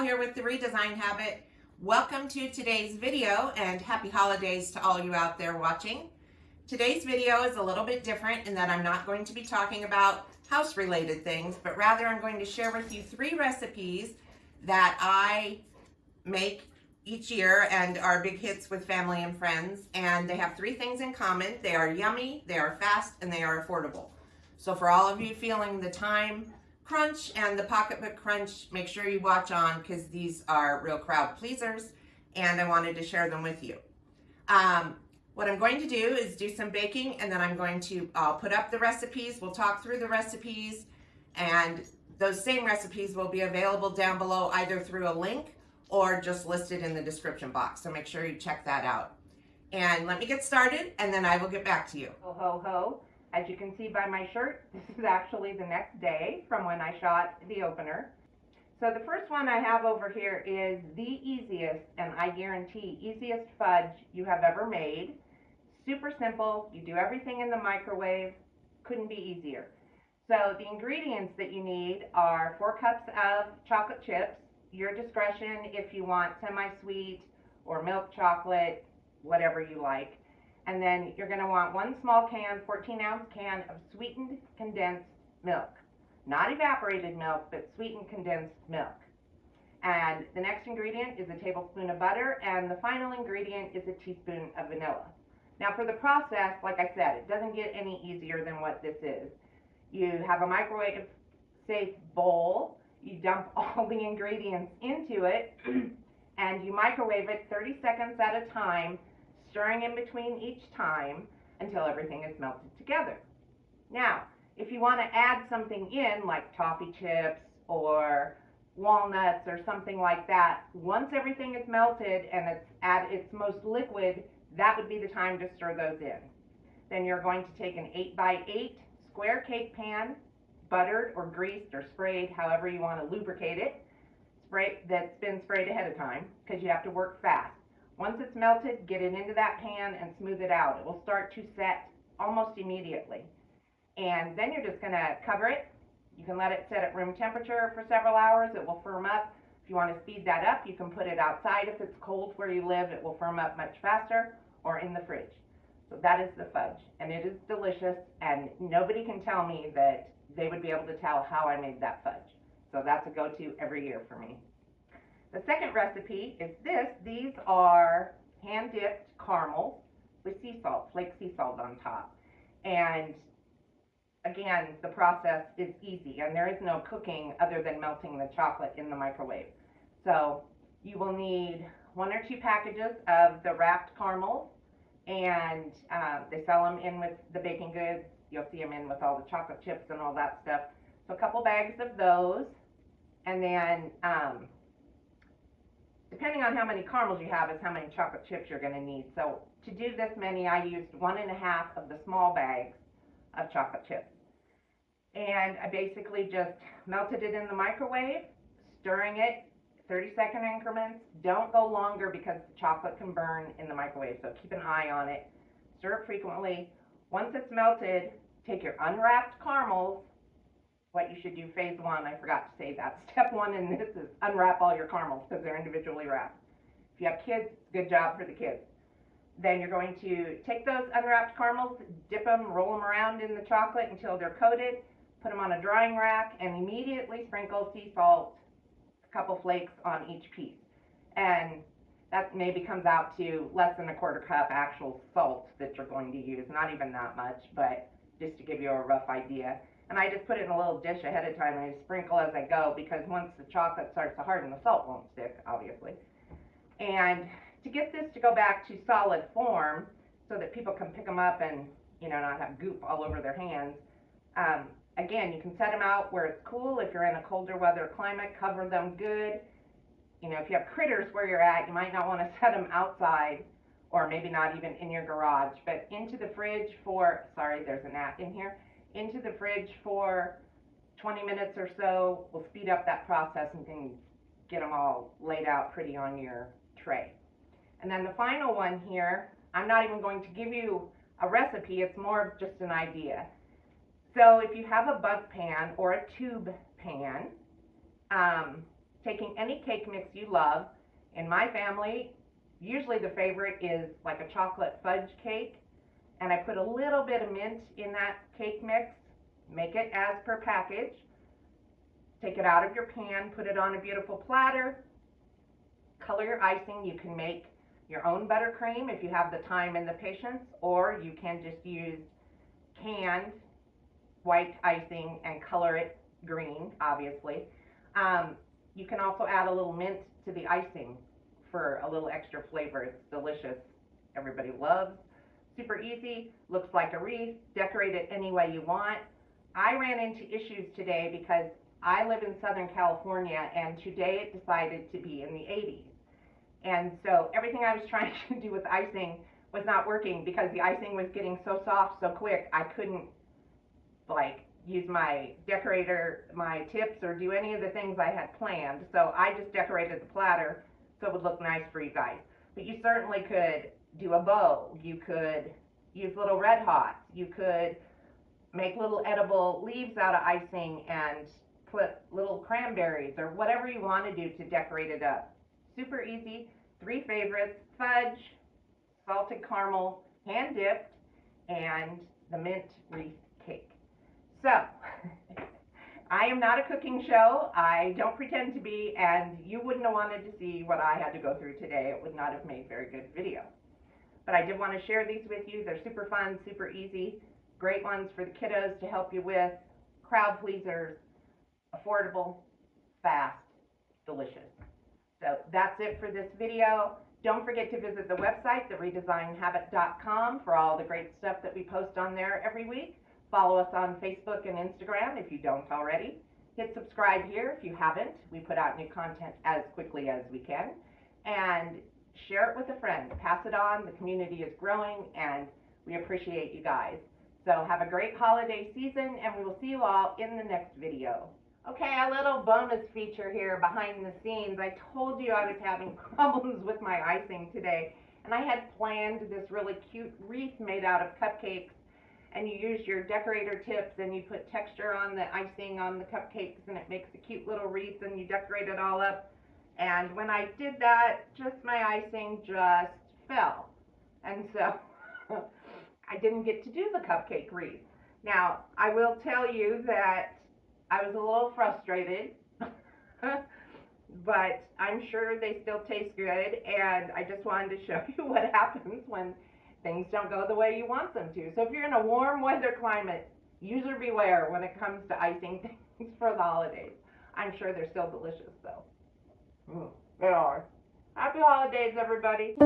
Michele here with the Redesign Habit. Welcome to today's video and happy holidays to all you out there watching. Today's video is a little bit different in that I'm not going to be talking about house related things, but rather I'm going to share with you 3 recipes that I make each year and are big hits with family and friends. And they have 3 things in common. They are yummy, they are fast, and they are affordable. So for all of you feeling the time crunch and the pocketbook crunch, make sure you watch on because these are real crowd pleasers and I wanted to share them with you. What I'm going to do is do some baking and then I'll put up the recipes. We'll talk through the recipes and those same recipes will be available down below either through a link or just listed in the description box. So make sure you check that out. And let me get started and then I will get back to you. Ho, ho, ho. As you can see by my shirt, this is actually the next day from when I shot the opener. So the first one I have over here is the easiest, and I guarantee easiest fudge you have ever made. Super simple. You do everything in the microwave. Couldn't be easier. So the ingredients that you need are 4 cups of chocolate chips. Your discretion if you want semi-sweet or milk chocolate, whatever you like. And then you're going to want 1 small can, 14-ounce can of sweetened condensed milk. Not evaporated milk, but sweetened condensed milk. And the next ingredient is a tablespoon of butter, and the final ingredient is a teaspoon of vanilla. Now for the process, like I said, it doesn't get any easier than what this is. You have a microwave-safe bowl, you dump all the ingredients into it, and you microwave it 30 seconds at a time, stirring in between each time until everything is melted together. Now, if you want to add something in like toffee chips or walnuts or something like that, once everything is melted and it's at its most liquid, that would be the time to stir those in. Then you're going to take an 8x8 square cake pan, buttered or greased or sprayed, however you want to lubricate it, that's been sprayed ahead of time because you have to work fast. Once it's melted, get it into that pan and smooth it out. It will start to set almost immediately. And then you're just going to cover it. You can let it sit at room temperature for several hours. It will firm up. If you want to speed that up, you can put it outside. If it's cold where you live, it will firm up much faster, or in the fridge. So that is the fudge. And it is delicious, and nobody can tell me that they would be able to tell how I made that fudge. So that's a go-to every year for me. The second recipe is this. These are hand-dipped caramels with sea salt, flake sea salt on top. And again, the process is easy, and there is no cooking other than melting the chocolate in the microwave. So you will need 1 or 2 packages of the wrapped caramels, and they sell them in with the baking goods. You'll see them in with all the chocolate chips and all that stuff. So a couple bags of those, and then depending on how many caramels you have is how many chocolate chips you're going to need. So to do this many, I used 1.5 of the small bags of chocolate chips. And I basically just melted it in the microwave, stirring it 30-second increments. Don't go longer because the chocolate can burn in the microwave, so keep an eye on it. Stir it frequently. Once it's melted, take your unwrapped caramels. What you should do, phase 1, I forgot to say that. Step 1 in this is unwrap all your caramels because they're individually wrapped. If you have kids, good job for the kids. Then you're going to take those unwrapped caramels, dip them, roll them around in the chocolate until they're coated, put them on a drying rack, and immediately sprinkle sea salt, a couple flakes on each piece. And that maybe comes out to less than 1/4 cup actual salt that you're going to use. Not even that much, but just to give you a rough idea. And I just put it in a little dish ahead of time and I sprinkle as I go because once the chocolate starts to harden, the salt won't stick, obviously. And to get this to go back to solid form so that people can pick them up and, not have goop all over their hands, again, you can set them out where it's cool. If you're in a colder weather climate, cover them good. If you have critters where you're at, you might not want to set them outside or maybe not even in your garage, but into the fridge for, sorry, there's a gnat in here, into the fridge for 20 minutes or so will speed up that process and can get them all laid out pretty on your tray. And then the final one here, I'm not even going to give you a recipe, it's more of just an idea. So if you have a bunt pan or a tube pan, taking any cake mix you love. In my family, usually the favorite is like a chocolate fudge cake, and I put a little bit of mint in that cake mix. Make it as per package. Take it out of your pan, put it on a beautiful platter, color your icing. You can make your own buttercream if you have the time and the patience, or you can just use canned white icing and color it green, obviously. You can also add a little mint to the icing for a little extra flavor. It's delicious. Everybody loves. Super easy. Looks like a wreath. Decorate it any way you want. I ran into issues today because I live in Southern California, and today it decided to be in the 80s. And so everything I was trying to do with icing was not working because the icing was getting so soft so quick. I couldn't like use my decorator, my tips, or do any of the things I had planned. So I just decorated the platter so it would look nice for you guys. But you certainly could do a bow. You could use little red hots. You could make little edible leaves out of icing and put little cranberries or whatever you want to do to decorate it up. Super easy. 3 favorites: fudge, salted caramel, hand dipped, and the mint wreath cake. So, I am not a cooking show. I don't pretend to be, and you wouldn't have wanted to see what I had to go through today. It would not have made very good video. But I did want to share these with you. They're super fun, super easy. Great ones for the kiddos to help you with. Crowd pleasers, affordable, fast, delicious. So that's it for this video. Don't forget to visit the website, theredesignhabit.com, for all the great stuff that we post on there every week. Follow us on Facebook and Instagram if you don't already. Hit subscribe here if you haven't. We put out new content as quickly as we can. And share it with a friend. Pass it on. The community is growing, and we appreciate you guys. So have a great holiday season, and we will see you all in the next video. Okay, a little bonus feature here behind the scenes. I told you I was having problems with my icing today, and I had planned this really cute wreath made out of cupcakes, and you use your decorator tips and you put texture on the icing on the cupcakes, and it makes a cute little wreath, and you decorate it all up. And when I did that, just my icing just fell, and so I didn't get to do the cupcake wreath. Now, I will tell you that I was a little frustrated, but I'm sure they still taste good, and I just wanted to show you what happens when things don't go the way you want them to. So if you're in a warm weather climate, user beware when it comes to icing things for the holidays. I'm sure they're still delicious, though. They are. Happy holidays, everybody.